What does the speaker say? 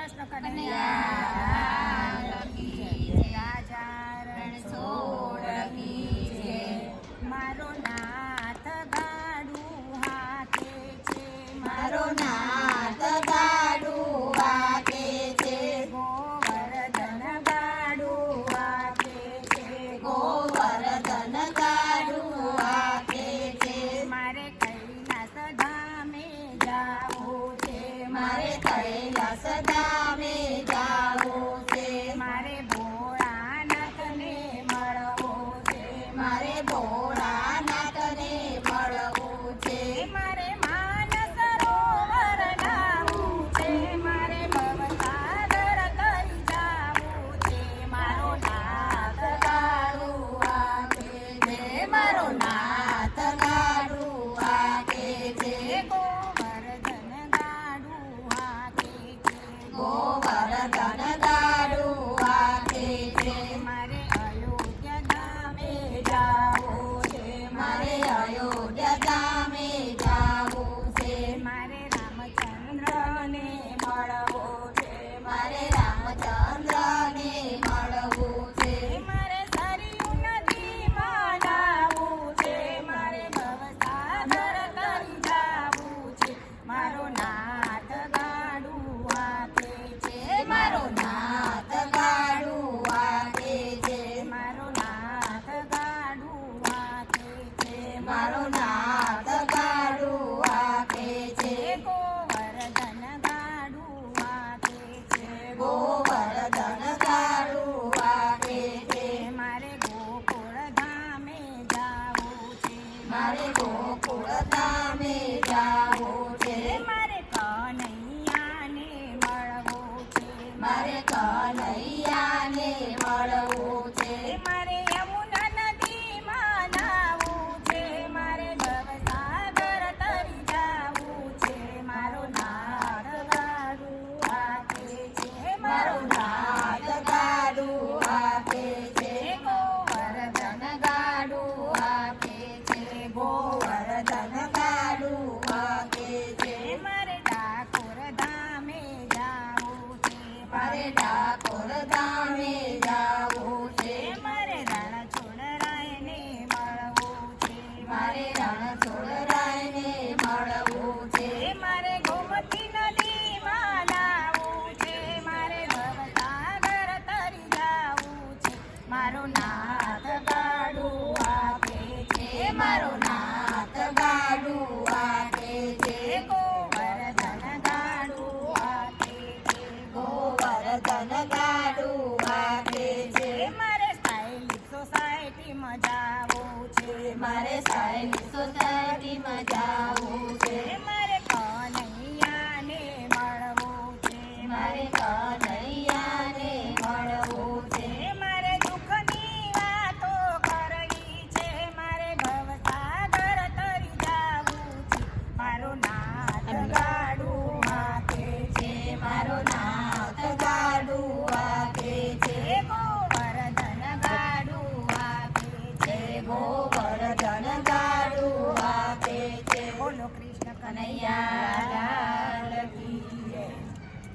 કૃષ્ણ કનૈયા રાજા રણછોડ કી જય. મારો નાથ ગાડું હાકે છે, મારો નાથ ગાડું વાગે છે, ગોવર્ધન ગાડું હાકે છે, ગોવર્ધન ગાડું વાગે છે. મારે કૈલાસ ધામે જાવું છે, મારે કૈલાસ ધામે જાવું છે, મારે ભોળાનાથને મળવું છે, મારે ભોળાનાથને મળવું છે, મારે માનસ સરોવર નાવું છે, મારે ભવસાગર તરી જાવું છે. મારો નાથ ગાડું વાગે છે, મારો નાથ ગાડું વાગે છે, ગોવર્ધન ગાડું હાકે છે, ગોવર્ધન ગાડું વાગે છે. મારે અયોધ્યા ધામે જાવું છે, મારે અયોધ્યા ધામે જાવું છે, મારે રામચંદ્રને મળવું છે, મારે રામચંદ્રને મળવું છે, મારે સરયુ નદીમાં નાવું છે, મારે ભવસાગર તરી જાવું છે. મારો નાથ ગાડું હાકે છે, મારો નાથ ગાડું વાગે છે, મારો નાથ ગાડું હાકે છે, મારો નાથ ગાડું વાગે છે, ગોવર્ધન ગાડું હાકે છે, ગોવર્ધન ગાડું વાગે છે, મારે ગોકુળ ધામે જાવું છે, મારે ગોકુળ ધામે જાવું છે, મારે કનૈયાને મળવું છે, મારે કનૈયાને મળવું છે, મારે યમુના નદીમાં નાવું છે, મારે ભવસાગર તરી જાવું છે. મારો નાથ ગાડું હાકે છે, મારો નાથ ગાડું વાગે છે, ગોવર્ધન ગાડું વાગે છે, ગોવર્ધન ગાડું વાગે છે, મારે ડાકોર ધામે જાવું છે, મારે ડાકોર ધામે જાવું છે, મારે રણછોડરાયને મળવું છે, મારે રણછોડરાયને મળવું છે, મારે ગોમતી નદીમાં નાવું છે, મારે ભવસાગર તરી જાવું છે. મારો નાથ ગાડું હાકે છે, મારો નાથ ગાડું વાગે છે, ગોવર્ધન ગાડું હાકે છે, ગોવર્ધન ગાડું વાગે છે, મારે સ્ટાઇલિશ સોસાયટીમાં જાવું છે, મારે સાયન્સ સોસાયટીમાં જાવું